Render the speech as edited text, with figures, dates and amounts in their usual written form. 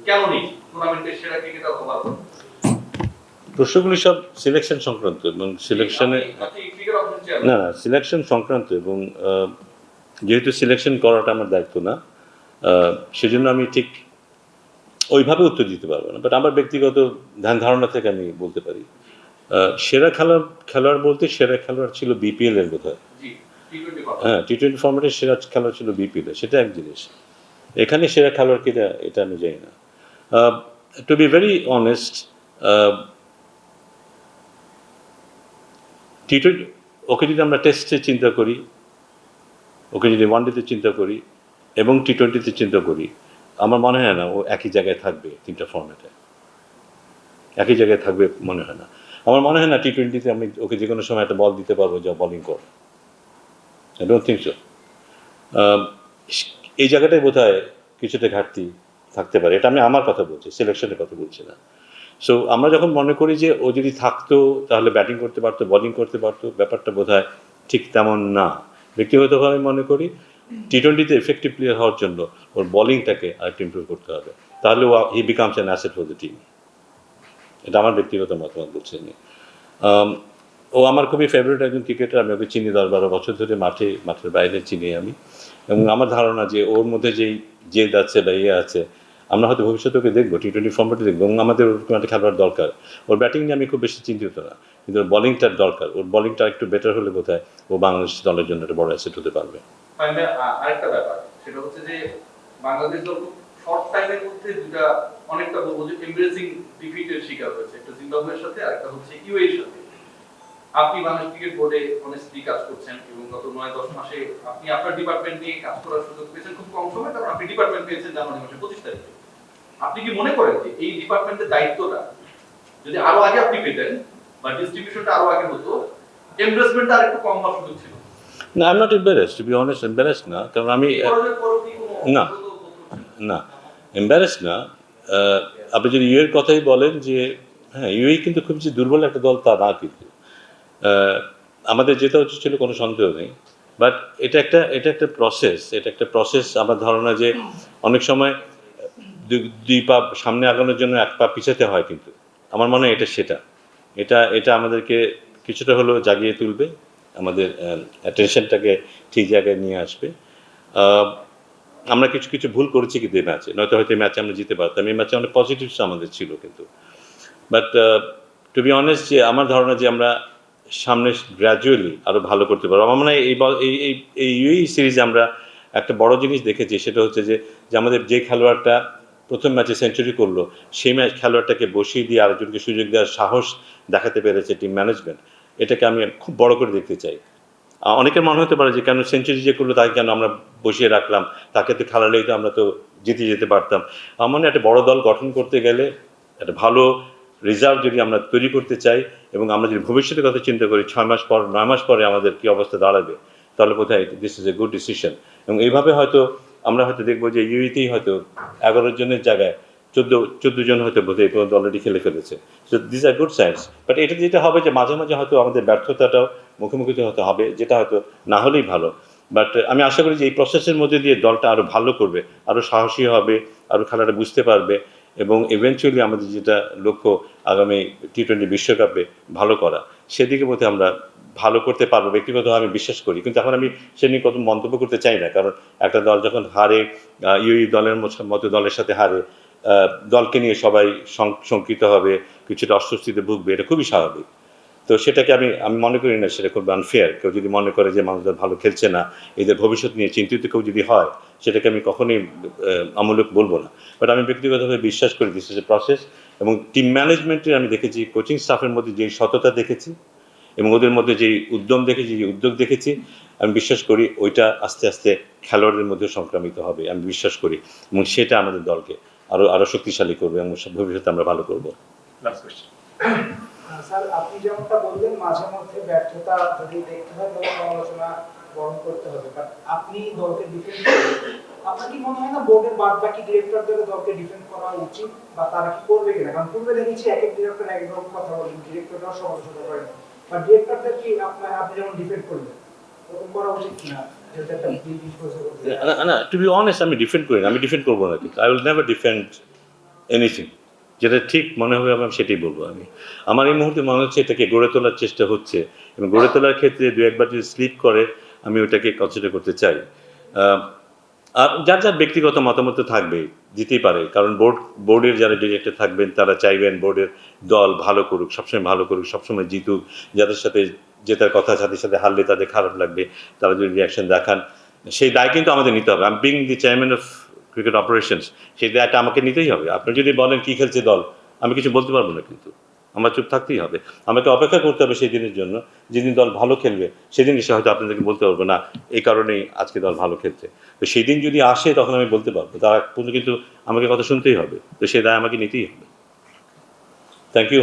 কেন নেই টুর্নামেন্টের সেরা ক্রিকেটার হবার পর? প্রশ্নগুলি সব সিলেকশন সংক্রান্ত এবং সিলেকশনে না না সিলেকশন সংক্রান্ত এবং যেহেতু সিলেকশন করাটা আমার দায়িত্ব না, সেজন্য আমি ঠিক ওইভাবে উত্তর দিতে পারবো না। বাট আমার ব্যক্তিগত ধ্যান ধারণা থেকে আমি বলতে পারি সেরা খেলোয়াড় বলতে সেরা খেলোয়াড় ছিল বিপিএল এর বোধহয়। হ্যাঁ, টি-20 ফর্মেটের সেরা খেলোয়াড় ছিল বিপিএল এর, সেটা এক জিনিস। এখানে সেরা খেলোয়াড় কিনা এটা আমি জানি না। টু বি ভেরি অনেস্ট, টি-20 ওকে যদি আমরা টেস্টে চিন্তা করি, ওকে যদি ওয়ানডেতে চিন্তা করি এবং টি-20তে চিন্তা করি, আমার মনে হয় না ও একই জায়গায় থাকবে। তিনটা ফর্মেটে একই জায়গায় থাকবে মনে হয় না। আমার মনে হয় না টি-20তে আমি ওকে যে কোনো সময় একটা বল দিতে পারবো যা বোলিং করে। I don't think so. এই জায়গাটায় বোধহয় কিছুটা ঘাটতি থাকতে পারে। এটা আমি আমার কথা বলছি, সিলেকশনের কথা বলছি না। সো আমরা যখন মনে করি যে ও যদি থাকতো তাহলে ব্যাটিং করতে পারতো, বোলিং করতে পারতো, ব্যাপারটা বোধহয় ঠিক তেমন না। ব্যক্তিগতভাবে মনে করি টি-20তে এফেক্টিভ প্লেয়ার হওয়ার জন্য ওর বোলিংটাকে আরেকটু ইমপ্রুভ করতে হবে, তাহলে ও he becomes an asset for the team. এটা আমার ব্যক্তিগত মতামত বলছি আমি। ও আমার খুবই ফেভারিট একজন ক্রিকেটার। আমি ওকে চিনি 10-12 বছর ধরে, মাঠের বাইরে চিনি আমি। এবং আমার ধারণা যে ওর মধ্যে যেই জেদ আছে বা ইয়ে আছে, আমরা হয়তো ভবিষ্যতে ওকে দেখবো, টি-20 ফর্মেটে দেখবো। এবং আমাদের ওরকম একটা খেলোয়াড় দরকার। ওর ব্যাটিং নিয়ে আমি খুব বেশি চিন্তিত না, কিন্তু ওর বোলিংটার দরকার। ওর বোলিংটা একটু বেটার হলে বোধহয় ও বাংলাদেশ দলের জন্য একটা বড় অ্যাসেট হতে পারবে। আরেকটা ব্যাপার সেটা হচ্ছে যে বাংলাদেশ দল শর্ট টাইমের মধ্যে দুটা অনেকটা বলবো যে এমব্রেসিং ডিফিটের শিকার হয়েছে, একটা জিম্বাবুয়ের সাথে আর একটা হচ্ছে ইউএই এর সাথে। আপনি বাংলাদেশ ক্রিকেট বোর্ডে অনেস্টলি কাজ করছেন এবং গত 9-10 মাসে আপনি আপনার ডিপার্টমেন্ট নিয়ে কাজ করার সুযোগ পেয়েছেন খুব কম সময়, তারপর আপনি ডিপার্টমেন্ট পেয়েছেন জানুয়ারি মাসে 25 তারিখে। আপনি কি মনে করেন যে এই ডিপার্টমেন্টের দায়িত্বটা যদি আরো আগে আপনি পেতেন বা ডিস্ট্রিবিউশনটা আরো আগে হতো, এমব্রেসমেন্টটা আরেকটু কম হওয়ার সুযোগ ছিল? না, I am not embarrassed, to be honest. Embarrassed না, কারণ আমি না না এম্বারেসড না। আপনি যদি ইউএর কথাই বলেন যে হ্যাঁ, ইউএই কিন্তু খুব যে দুর্বল একটা দল তা না, কিন্তু আমাদের যেটা উচিত ছিল কোনো সন্দেহ নেই। বাট এটা একটা প্রসেস। আমার ধারণা যে অনেক সময় দুই পা সামনে আগানোর জন্য এক পা পিছাতে হয়, কিন্তু আমার মনে হয় এটা আমাদেরকে কিছুটা হলেও জাগিয়ে তুলবে, আমাদের অ্যাটেনশনটাকে ঠিক জায়গায় নিয়ে আসবে। আমরা কিছু ভুল করেছি কিন্তু এই ম্যাচে, নয়তো হয়তো এই ম্যাচে আমরা জিতে পারতাম। এই ম্যাচে অনেক পজিটিভস আমাদের ছিল কিন্তু। বাট টু বি অনেস্ট, যে আমার ধারণা যে আমরা সামনে গ্র্যাজুয়ালি আরও ভালো করতে পারবো। আমার মনে হয় এই ইউএই সিরিজে আমরা একটা বড় জিনিস দেখেছি, সেটা হচ্ছে যে আমাদের যে খেলোয়াড়টা প্রথম ম্যাচে সেঞ্চুরি করলো, সেই খেলোয়াড়টাকে বসিয়ে দিয়ে আরেকজনকে সুযোগ দেওয়ার সাহস দেখাতে পেরেছে টিম ম্যানেজমেন্ট। এটাকে আমি খুব বড় করে দেখতে চাই। অনেকের মনে হতে পারে যে কেন সেঞ্চুরি যে করলো তাকে কেন আমরা বসিয়ে রাখলাম, তাকে তো খেলালেই তো আমরা তো জিতে যেতে পারতাম। আমার মনে হয় একটা বড় দল গঠন করতে গেলে একটা ভালো রিজার্ভ যদি আমরা তৈরি করতে চাই, এবং আমরা যদি ভবিষ্যতের কথা চিন্তা করি 6 মাস পর 9 মাস পরে আমাদের কী অবস্থা দাঁড়াবে, তাহলে বোধহয় this is a good decision. এবং এইভাবে হয়তো আমরা হয়তো দেখবো যে ইউইতেই হয়তো 11 জনের জায়গায় 14 জন হয়তো বোধহয় এই পর্যন্ত অলরেডি খেলে ফেলেছে। So this are good signs. But এটা যেটা হবে যে মাঝে মাঝে হয়তো আমাদের ব্যর্থতাটাও মুখোমুখি হতে হবে, যেটা হয়তো না হলেই ভালো। বাট আমি আশা করি যে এই প্রসেসের মধ্যে দিয়ে দলটা আরও ভালো করবে, আরও সাহসী হবে, আরও খেলাটা বুঝতে পারবে, এবং ইভেনচুয়ালি আমাদের যেটা লক্ষ্য আগামী টি-20 বিশ্বকাপে ভালো করা, সেদিকে মধ্যে আমরা ভালো করতে পারবো ব্যক্তিগতভাবে আমি বিশ্বাস করি। কিন্তু এখন আমি সে নিয়ে কত মন্তব্য করতে চাই না, কারণ একটা দল যখন হারে, ইউই দলের মতো দলের সাথে হারে, দলকে নিয়ে সবাই শঙ্কিত হবে, কিছুটা অস্বস্তিতে ভুগবে, এটা খুবই স্বাভাবিক। তো সেটাকে আমি মনে করি না সেটা খুব আনফেয়ার। কেউ যদি মনে করে যে মানুষদের ভালো খেলছে না, এদের ভবিষ্যৎ নিয়ে চিন্তিত কেউ যদি হয়, সেটাকে আমি কখনোই আমূলক বলবো না। বাট আমি ব্যক্তিগতভাবে বিশ্বাস করি দিস ইজ এ প্রসেস। এবং টিম ম্যানেজমেন্টের আমি দেখেছি, কোচিং স্টাফের মধ্যে যেই সততা দেখেছি এবং ওদের মধ্যে যেই উদ্যম দেখেছি, যে উদ্যোগ দেখেছি, আমি বিশ্বাস করি ওইটা আস্তে আস্তে খেলোয়াড়দের মধ্যে সংক্রামিত হবে, আমি বিশ্বাস করি। এবং সেটা আমাদের দলকে আরও শক্তিশালী করবে এবং ভবিষ্যতে আমরা ভালো করবো। স্যার, আপনি যেমনটা বললেন মাঝে মধ্যে ব্যর্থতা যদি দেখতে হয় তবে সমালোচনা বরণ করতে হবে, বাট আপনি দলকে ডিফেন্ড করেন। আপনার কি মনে হয় না বোর্ডের বাদ বাকি ডিরেক্টরদের দলকে ডিফেন্ড করা উচিত, বা তারা কি করবে কিনা? কারণ পূর্বে দেখেছি এক এক ডিরেক্টর এক রকম কথা বলেন, ডিরেক্টররাও সমালোচনা করেন, বা ডিরেক্টরদের কি আপনি যেমন ডিফেন্ড করলেন ওরকম করা উচিত কিনা? না, টু বি অনেস্ট, আমি ডিফেন্ড করি না, আমি ডিফেন্ড করবো না, কিন্তু I will never defend anything, যেটা ঠিক মনে হবে আমার সেটাই বলবো আমি। আমার এই মুহূর্তে মনে হচ্ছে এটাকে গড়ে তোলার চেষ্টা হচ্ছে, এবং গড়ে তোলার ক্ষেত্রে দু একবার যদি স্লিপ করে আমি ওটাকে কনসিডার করতে চাই। আর যার যার ব্যক্তিগত মতামত তো থাকবেই, দিতেই পারে, কারণ বোর্ডের যারা ডিরেক্টর থাকবেন তারা চাইবেন বোর্ডের দল ভালো করুক, সবসময় ভালো করুক, সবসময় জিতুক, যাদের সাথে জেতার কথা সাথে সাথে হারলে তাদের খারাপ লাগবে, তারা যদি রিয়াকশন দেখান, সেই দায় কিন্তু আমাদের নিতে হবে। আমি being the chairman of cricket operations, সেই দায়টা আমাকে নিতেই হবে। আপনি যদি বলেন কী খেলছে দল, আমি কিছু বলতে পারবো না, কিন্তু আমার চুপ থাকতেই হবে। আমাকে অপেক্ষা করতে হবে সেই দিনের জন্য, যেদিন দল ভালো খেলবে সেদিন এসে হয়তো আপনাদেরকে বলতে পারবো না এই কারণেই আজকে দল ভালো খেলছে। তো সেই দিন যদি আসে তখন আমি বলতে পারবো, তার আগ পর্যন্ত কিন্তু আমাকে কথা শুনতেই হবে, তো সেই দায় আমাকে নিতেই হবে। Thank you.